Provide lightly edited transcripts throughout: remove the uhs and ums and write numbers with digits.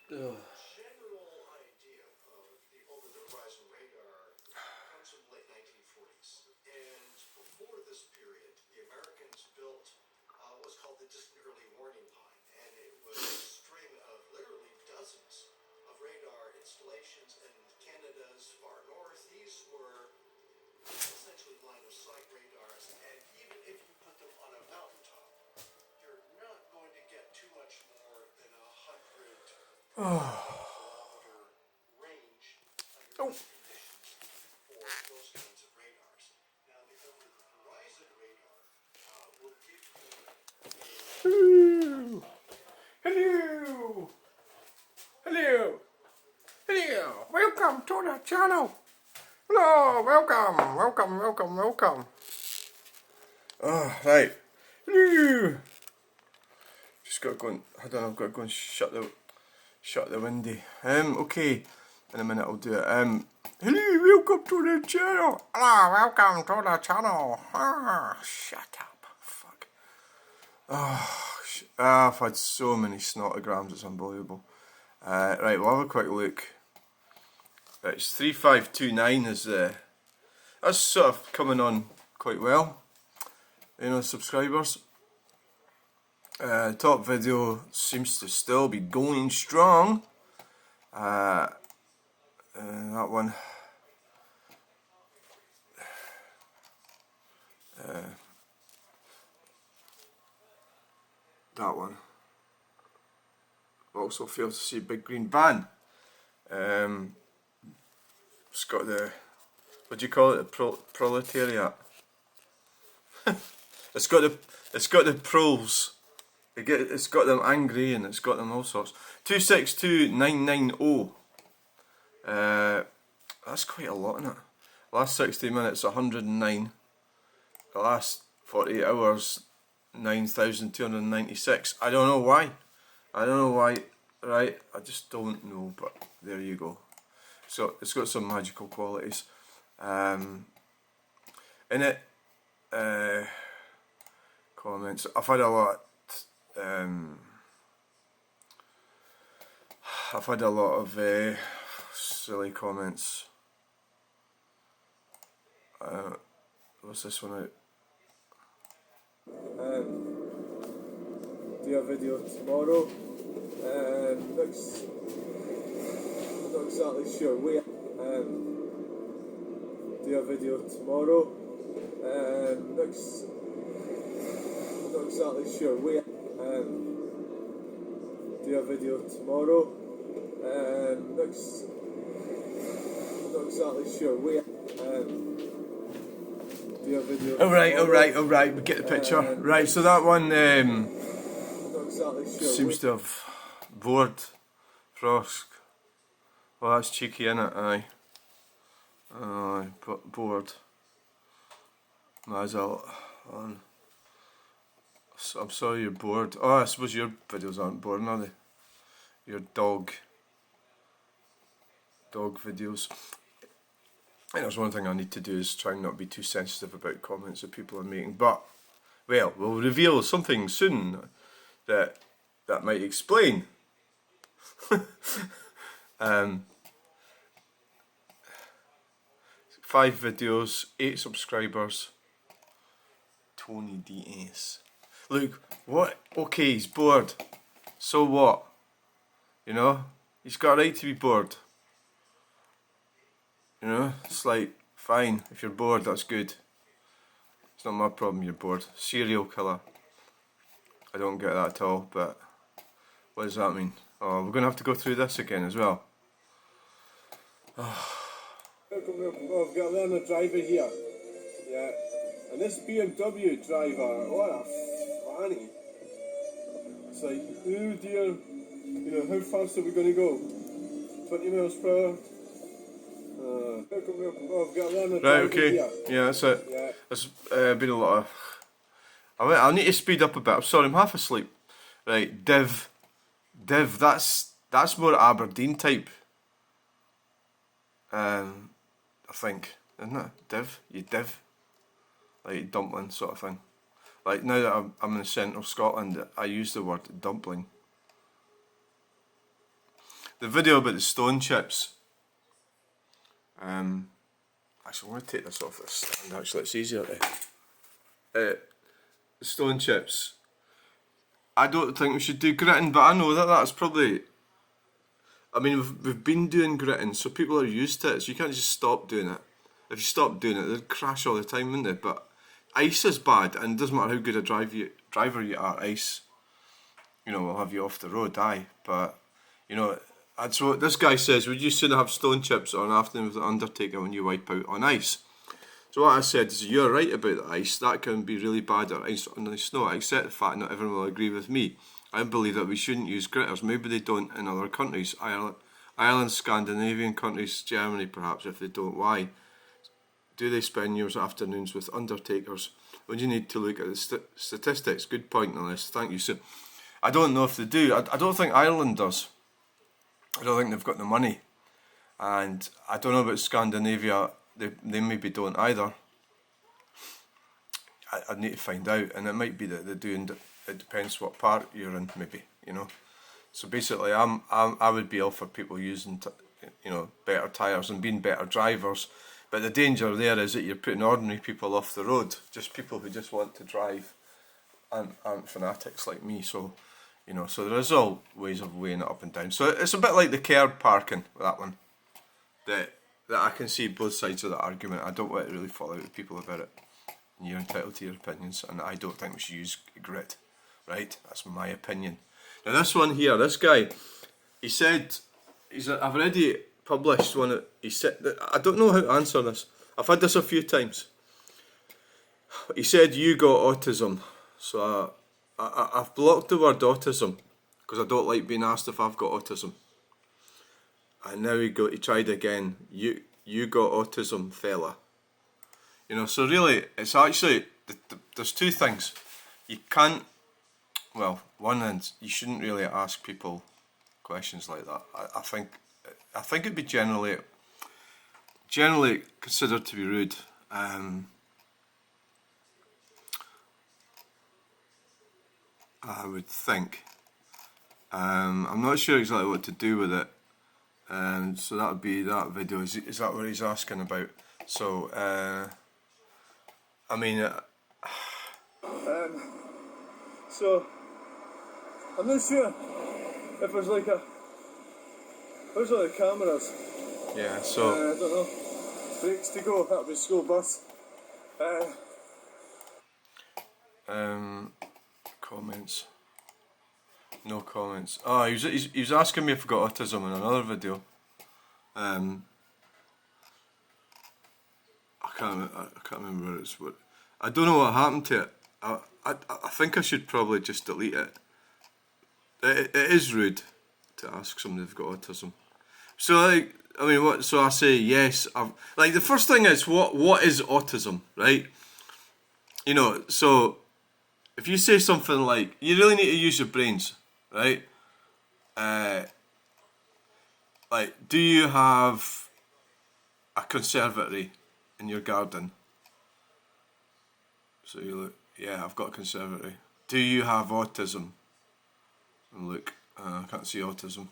Ugh. General idea of the over-the-horizon radar comes from the late 1940s. And before this period, the Americans built what's called the distant early warning line. And it was a string of literally dozens of radar installations in Canada's far north. These were essentially line of sight radars. And even if you put them on a mountaintop, you're not going to get too much more than 100 kilometer range under these conditions for those kinds of radars. Now, the over-the-horizon radar will give you Hello! Hello! Hello! Welcome to the channel! Hello! Welcome! Right. Hello! Just got to go and, hold on, I've got to go and shut the window. Okay. In a minute I'll do it. Hello, welcome to the channel! Hello, welcome to the channel! Shut up. Fuck. I've had so many snotograms, it's unbelievable. Right, we'll have a quick look. It's 3529 is that's sort of coming on quite well. You know, subscribers. Top video seems to still be going strong. That one. That one. Also failed to see a big green van. It's got the, what do you call it? The proletariat. It's got the proles. It's got them angry and it's got them all sorts. 262990. That's quite a lot, isn't it? Last 60 minutes 109. The last 48 hours 9,296. I don't know why. Right? I just don't know, but there you go. So it's got some magical qualities. In it, comments. I've had a lot. I've had a lot of silly comments. What's this one out? Do a video tomorrow. Not exactly sure where. Do a video tomorrow. Not exactly sure where. Do a video tomorrow. Not exactly sure where. Do a video. All right. We get the picture. Right. So that one exactly sure seems to have bored Frosk. Well, that's cheeky, innit? Aye. But bored. Mazel on. I'm sorry you're bored. Oh, I suppose your videos aren't boring, are they? Your dog videos. I think there's one thing I need to do is try and not be too sensitive about comments that people are making. But, well, we'll reveal something soon that might explain. 5 videos, 8 subscribers. Tony DS. Look, what? Okay, he's bored. So what? You know? He's got a right to be bored. You know? It's like, fine, if you're bored, that's good. It's not my problem you're bored. Serial killer. I don't get that at all, but what does that mean? Oh, we're going to have to go through this again as well. We've got another driver here. Yeah. And this BMW driver, what a fanny. It's like, oh dear, you know, how fast are we going to go? 20 miles per hour? We've got another driver okay. Here. Yeah, that's it. Yeah. There's been a lot of... I'll need to speed up a bit. I'm sorry, I'm half asleep. Right, Div, that's more Aberdeen type. I think, isn't it? Div, you div. Like dumpling sort of thing. Like now that I'm in the centre of Scotland, I use the word dumpling. the video about the stone chips. Actually, I'm going to take this off this stand. Actually, it's easier to. Stone chips. I don't think we should do gritting, but I know that that's probably. I mean, we've been doing gritting, so people are used to it. So you can't just stop doing it. If you stop doing it, they'd crash all the time, wouldn't they? But ice is bad, and it doesn't matter how good a driver you are. Ice, will have you off the road. Aye, but that's what this guy says. Would you sooner have stone chips or an afternoon with the Undertaker when you wipe out on ice? So what I said is, you're right about the ice. That can be really bad at ice on the snow. I accept the fact not everyone will agree with me. I believe that we shouldn't use gritters. Maybe they don't in other countries. Ireland, Scandinavian countries, Germany perhaps. If they don't, why do they spend your afternoons with Undertakers when you need to look at the statistics? Good point, Nicholas. Thank you. So I don't know if they do. I don't think Ireland does. I don't think they've got the money. And I don't know about Scandinavia. They maybe don't either. I'd need to find out, and it might be that they're doing. It depends what part you're in, maybe. So basically, I would be all for people using better tyres and being better drivers. But the danger there is that you're putting ordinary people off the road, just people who just want to drive, and aren't fanatics like me. So so there is all ways of weighing it up and down. So it's a bit like the curb parking with that one. That I can see both sides of the argument. I don't want to really fall out with people about it. And you're entitled to your opinions, and I don't think we should use grit. Right? That's my opinion. Now this one here, this guy, he said, I've already published one. He said, I don't know how to answer this. I've had this a few times. He said, you got autism. So I've blocked the word autism because I don't like being asked if I've got autism. And now he tried again. You got autism, fella. So really, it's actually there's two things. You can't. Well, one is you shouldn't really ask people questions like that. I think it'd be generally considered to be rude. I would think. I'm not sure exactly what to do with it. So that would be that video. Is that what he's asking about? So, I mean... so, I'm not sure if there's like where's all the cameras? Yeah, so... I don't know. Brakes to go, that'll be school bus. Comments. No comments. Oh, he was asking me if I got autism in another video. I can't remember where it's what. I don't know what happened to it. I think I should probably just delete it. It is rude to ask somebody if they've got autism. So what? So I say yes. The first thing is what is autism, right? So if you say something like you really need to use your brains, right? Do you have a conservatory in your garden? So you look, yeah, I've got a conservatory. Do you have autism? And look, I can't see autism.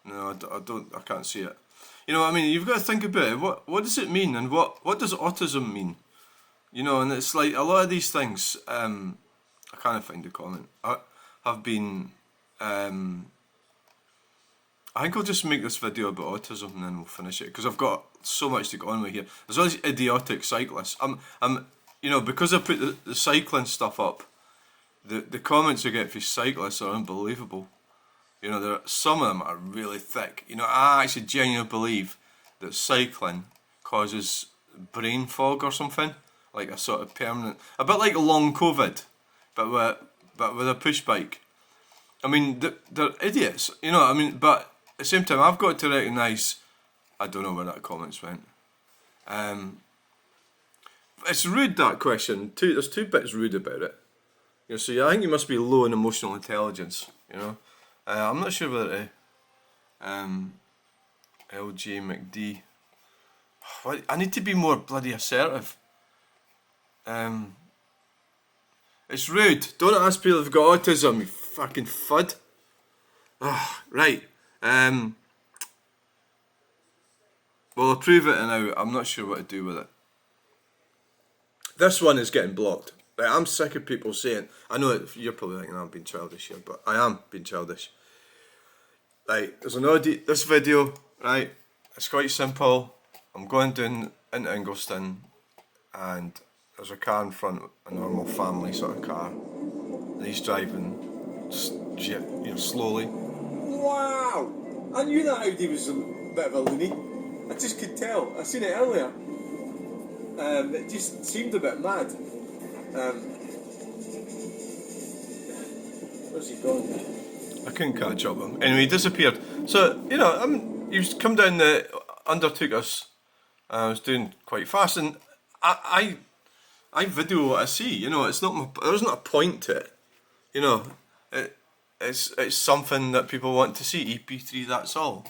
No, I don't. I can't see it. You know what I mean? You've got to think about it. What does it mean, and what does autism mean? And it's like a lot of these things. I can't find the comment. Have been. I think I'll just make this video about autism and then we'll finish it because I've got so much to go on with here. There's all these idiotic cyclists. Because I put the cycling stuff up, the comments I get for cyclists are unbelievable. Some of them are really thick. I actually genuinely believe that cycling causes brain fog or something, like a sort of permanent, a bit like long COVID, but with a push bike. I mean, they're idiots, but at the same time, I've got to recognise, I don't know where that comments went. It's rude, that question. There's two bits rude about it. So I think you must be low in emotional intelligence, I'm not sure whether LJ McD. I need to be more bloody assertive. It's rude. Don't ask people if they've got autism, you fucking fud. Right. We'll approve it, and I'm not sure what to do with it. This one is getting blocked. Like, I'm sick of people saying, I know you're probably thinking I'm being childish here, but I am being childish. Like, there's an audio, this video, right, it's quite simple. I'm going down into Inglestown, and there's a car in front, a normal family sort of car, and he's driving, slowly. Wow! I knew that Audi was a bit of a loony. I just could tell. I seen it earlier. It just seemed a bit mad. Where's he gone? I couldn't catch up with him. Anyway, he disappeared. So, he's come down undertook us. I was doing quite fast, and I video what I see. It's not there's not a point to it. It's something that people want to see. EP3, that's all.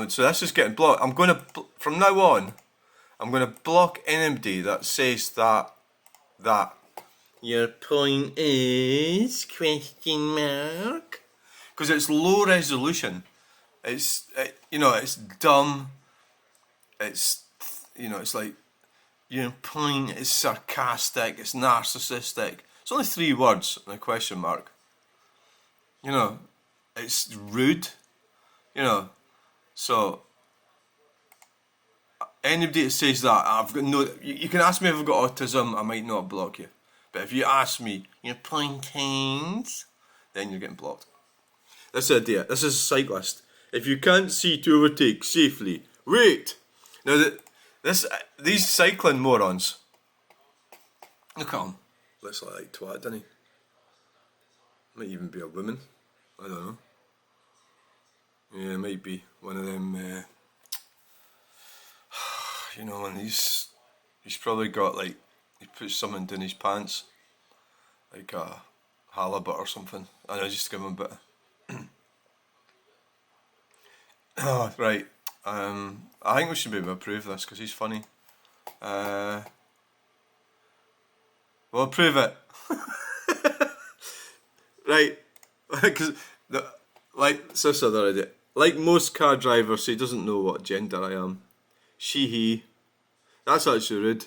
So this is getting blocked. I'm going to from now on. I'm going to block anybody that says that your point is ? Because it's low resolution. It's dumb. It's like your point is sarcastic. It's narcissistic. It's only 3 words and a question mark. It's rude. So. Anybody that says that, I've got no. You can ask me if I've got autism, I might not block you. But if you ask me, your pointings, then you're getting blocked. That's the idea. This is a cyclist. If you can't see to overtake safely, wait. Now these cycling morons. Look at him. Looks like twat, doesn't he? Might even be a woman. I don't know. Yeah, it might be one of them. And he's probably got he puts something in his pants, like a halibut or something. I know, just give him a bit. Oh, right. I think we should be able to approve this because he's funny. We'll approve it. Right, because sister the other idea. Like most car drivers, he doesn't know what gender I am. She, he. That's actually rude.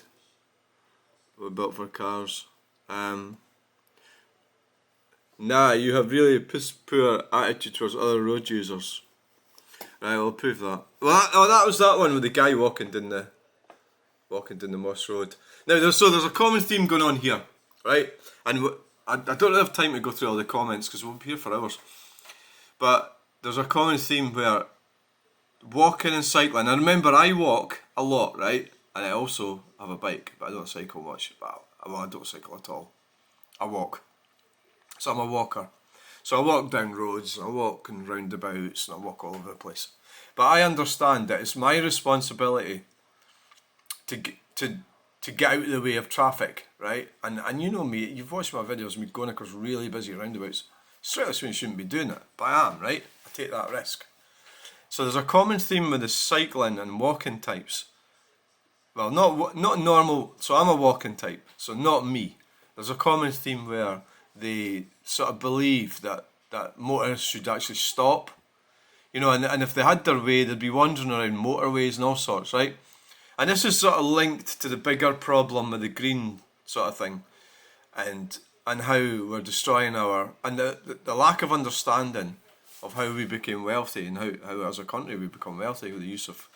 We're built for cars. Nah, you have really poor attitude towards other road users. Right, I'll prove that. Well, that was that one with the guy walking down the Moss Road. Now, there's a common theme going on here, right? And I don't have time to go through all the comments because we'll be here for hours. But there's a common theme where walking and cycling. I remember I walk a lot, right? And I also have a bike, but I don't cycle much. I don't cycle at all. I walk. So I'm a walker. So I walk down roads, I walk in roundabouts, and I walk all over the place. But I understand that it's my responsibility to get out of the way of traffic, right? And you know me, you've watched my videos, me going across really busy roundabouts. Straight away, you shouldn't be doing it, but I am, right? I take that risk. So there's a common theme with the cycling and walking types. Well, not normal. So I'm a walking type. So not me. There's a common theme where they sort of believe that motorists should actually stop. And if they had their way, they'd be wandering around motorways and all sorts, right? And this is sort of linked to the bigger problem with the green sort of thing, and how we're destroying the lack of understanding of how we became wealthy and how as a country we become wealthy with the use of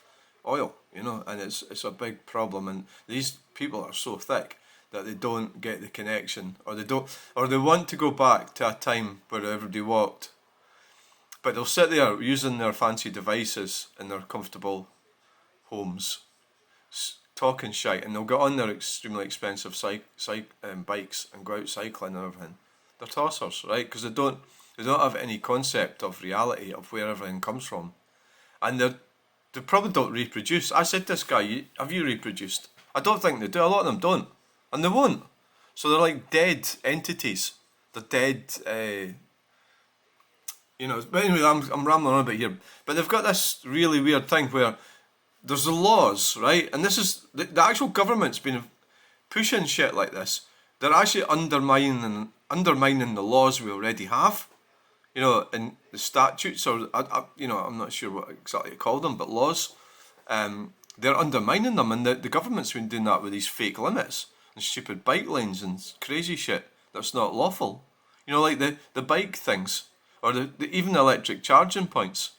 oil, and it's a big problem, and these people are so thick that they don't get the connection, or they want to go back to a time where everybody walked, but they'll sit there using their fancy devices in their comfortable homes, talking shite, and they'll get on their extremely expensive bikes and go out cycling and everything. They're tossers, right? Because they don't have any concept of reality of where everything comes from, and they probably don't reproduce. I said to this guy, have you reproduced? I don't think they do. A lot of them don't, and they won't. So they're like dead entities. They're dead. But anyway, I'm rambling on a bit here. But they've got this really weird thing where there's the laws, right? And this is the actual government's been pushing shit like this. They're actually undermining the laws we already have. In the statutes, or I'm not sure what exactly you call them, but laws. they're undermining them, and the government's been doing that with these fake limits and stupid bike lanes and crazy shit that's not lawful. You know, like the bike things, or even the electric charging points.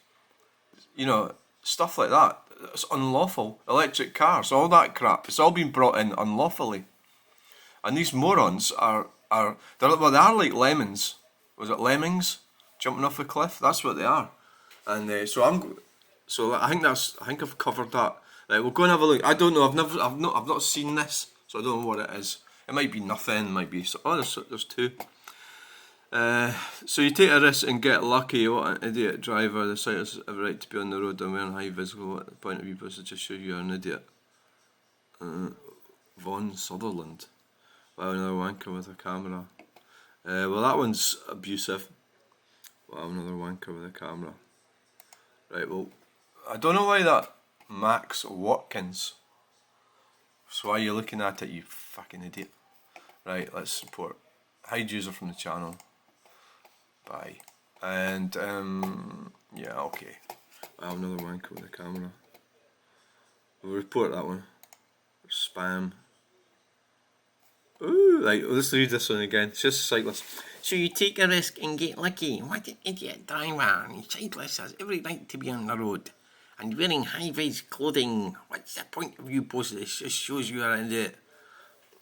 You know, stuff like that. It's unlawful. Electric cars, all that crap. It's all been brought in unlawfully. And these morons they are like lemons. Was it lemmings jumping off a cliff? That's what they are. And so I think I've covered that. Right, we'll go and have a look. I don't know. I've not seen this, so I don't know what it is. It might be nothing. It might be. Oh, there's two. So you take a risk and get lucky. What an idiot driver. The cyclists have a right to be on the road and wearing high visible. At the point of view, but it just shows you're an idiot. Von Sutherland. Wow, another wanker with a camera. Well, that one's abusive. Wow, another wanker with a camera. Right, well, I don't know why that Max Watkins. So why are you looking at it, you fucking idiot? Right, let's support. Hide user from the channel. Bye. And, yeah, okay. Wow, another wanker with a camera. We'll report that one. Spam. Ooh, right, let's read this one again. It's just Cyclists. So you take a risk and get lucky. What an idiot driver. Cyclist has every right to be on the road. And wearing high-vis clothing. What's the point of you posting this? Just shows you are an idiot.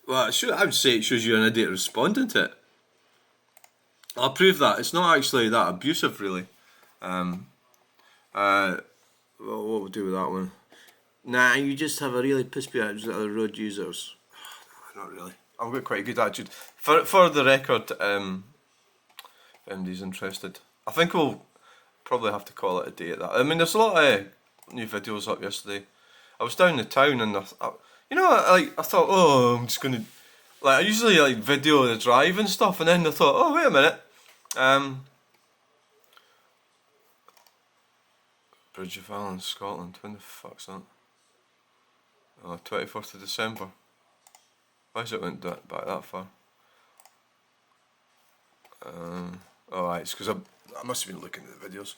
Well, I would say it shows you're an idiot responding to it. I'll prove that. It's not actually that abusive, really. Well, what we'll do with that one? Nah, you just have a really piss poor attitude at other road users. Not really. I've got quite a good attitude. For the record, if anybody's interested, I think we'll probably have to call it a day at that. I mean, there's a lot of new videos up yesterday. I was down in town and I thought, oh, I'm just going to, I usually video the drive and stuff, and then I thought, oh, wait a minute. Bridge of Allen, Scotland. When the fuck's that? Oh, 24th of December. Why has it went back that far? Oh, right, it's because I must have been looking at the videos.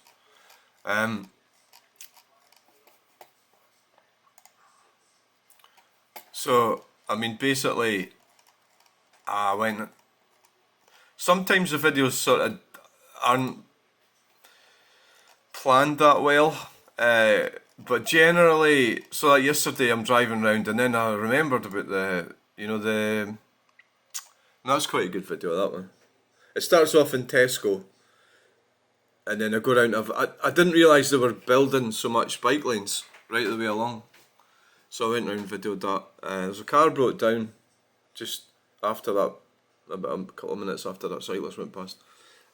So, I mean, basically, I went. Sometimes the videos sort of aren't planned that well, but generally, so like yesterday I'm driving around and then I remembered about that's quite a good video, that one. It starts off in Tesco, and then I go around. I didn't realise they were building so much bike lanes right the way along, so I went round and videoed that. There's a car broke down just after that, about a couple of minutes after that cyclist went past,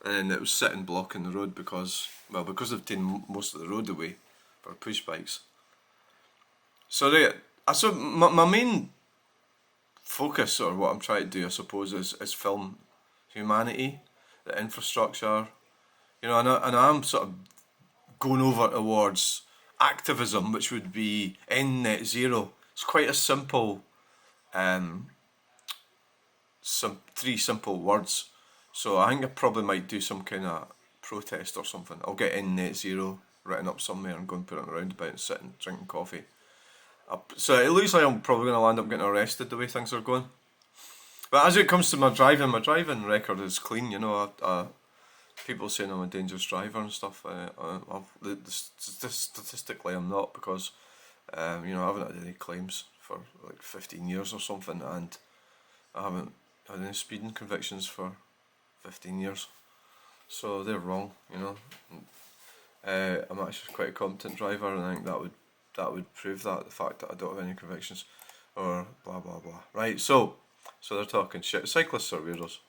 and it was sitting blocking the road because they've taken most of the road away for push bikes. So my main focus, or what I'm trying to do, I suppose, is film humanity, the infrastructure, and I'm sort of going over towards activism, which would be end net zero. It's quite a simple, three simple words. So I think I probably might do some kind of protest or something. I'll get end net zero written up somewhere and go and put it on a roundabout and sit and drinking coffee. So it looks like I'm probably going to land up getting arrested the way things are going. But as it comes to my driving record is clean. People saying I'm a dangerous driver and stuff. Statistically, I'm not, because I haven't had any claims for like 15 years or something, and I haven't had any speeding convictions for 15 years. So they're wrong, I'm actually quite a competent driver, and I think that would prove that, the fact that I don't have any convictions or blah blah blah. Right, so they're talking shit. Cyclists are weirdos,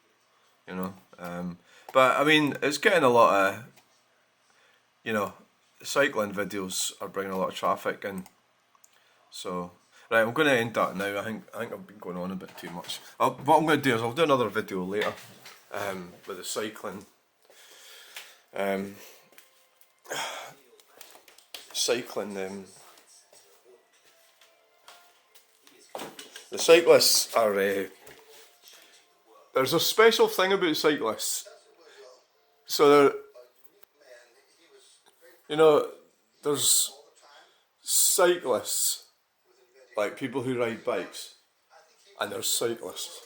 but I mean, it's getting a lot of, cycling videos are bringing a lot of traffic in. So right, I'm going to end that now. I think I've been going on a bit too much. What I'm going to do is I'll do another video later with the cycling. The cyclists are there's a special thing about cyclists. So there's cyclists like people who ride bikes, and there's cyclists.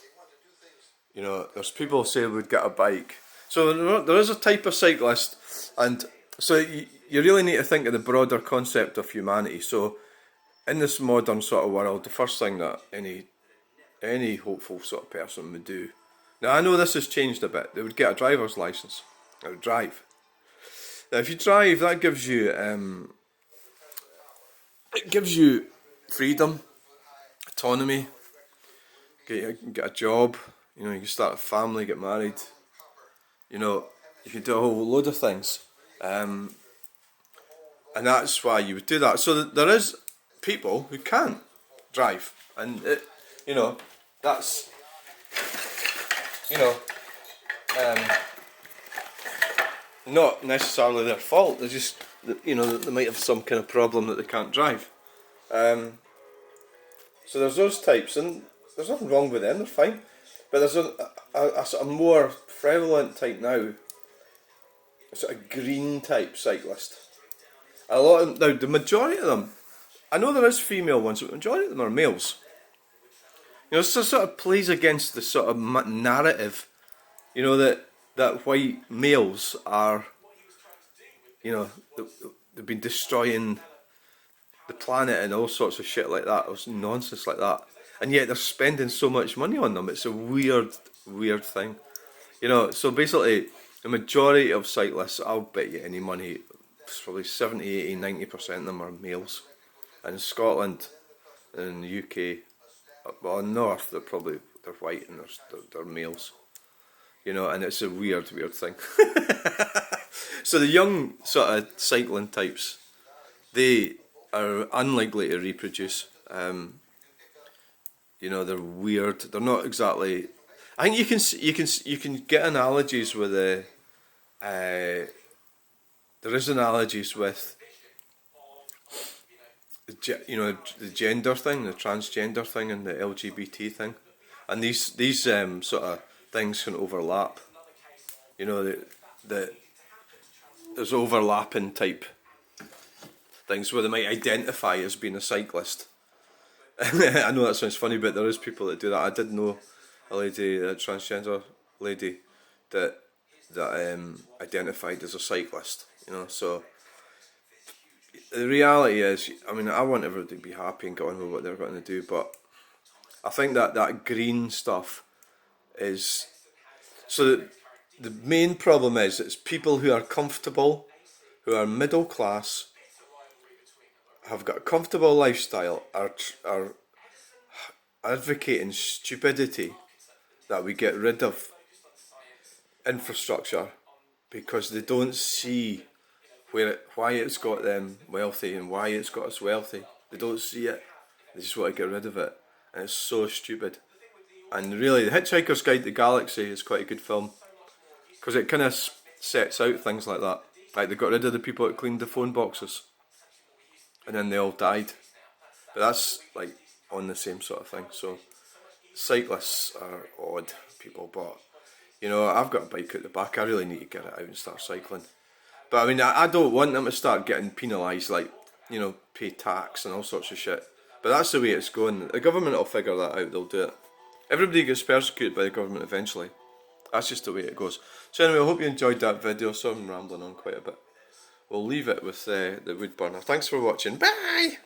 You know, there's people who say would get a bike. So there is a type of cyclist, and so you really need to think of the broader concept of humanity. So in this modern sort of world, the first thing that any hopeful sort of person would do. Now I know this has changed a bit. They would get a driver's license. They would drive. Now if you drive, that gives you it gives you freedom, autonomy. Get a job. You know, you can start a family, get married. You know, you can do a whole load of things. And that's why you would do that. So there is people who can't drive, and you know, that's, you know, not necessarily their fault. They're just, you know, they might have some kind of problem that they can't drive. So there's those types, and there's nothing wrong with them. They're fine. But there's a sort of more prevalent type now, a sort of green type cyclist. A lot of them, now the majority of them, I know there is female ones, but the majority of them are males. You know, this sort of plays against the sort of narrative, you know, that white males are, you know, they've been destroying the planet and all sorts of shit like that, or nonsense like that. And yet they're spending so much money on them. It's a weird thing. You know, so basically, the majority of cyclists, I'll bet you any money, probably 70, 80, 90% of them are males. And in Scotland, and in the UK, well, north, they're white and they're males. You know, and it's a weird thing. So the young sort of cycling types, they are unlikely to reproduce. You know, they're weird. They're not exactly. I think you can get analogies with the. There is analogies with. You know, the gender thing, the transgender thing, and the LGBT thing, and these sort of things can overlap. You know, there's overlapping type things where they might identify as being a cyclist. I know that sounds funny, but there is people that do that. I did know a lady, a transgender lady, that identified as a cyclist. You know, so the reality is, I mean, I want everybody to be happy and get on with what they're going to do, but I think that green stuff is so. The main problem is it's people who are comfortable, who are middle class, have got a comfortable lifestyle, are advocating stupidity that we get rid of infrastructure because they don't see why it's got them wealthy and why it's got us wealthy. They don't see it. They just want to get rid of it, and it's so stupid. And really, The Hitchhiker's Guide to the Galaxy is quite a good film because it kind of sets out things like that. Like they got rid of the people that cleaned the phone boxes, and then they all died. But that's like on the same sort of thing. So cyclists are odd people, but you know, I've got a bike at the back. I really need to get it out and start cycling. But I mean, I don't want them to start getting penalised, like, you know, pay tax and all sorts of shit. But that's the way it's going. The government will figure that out. They'll do it. Everybody gets persecuted by the government eventually. That's just the way it goes. So anyway, I hope you enjoyed that video. So I'm rambling on quite a bit. We'll leave it with the wood burner. Thanks for watching. Bye!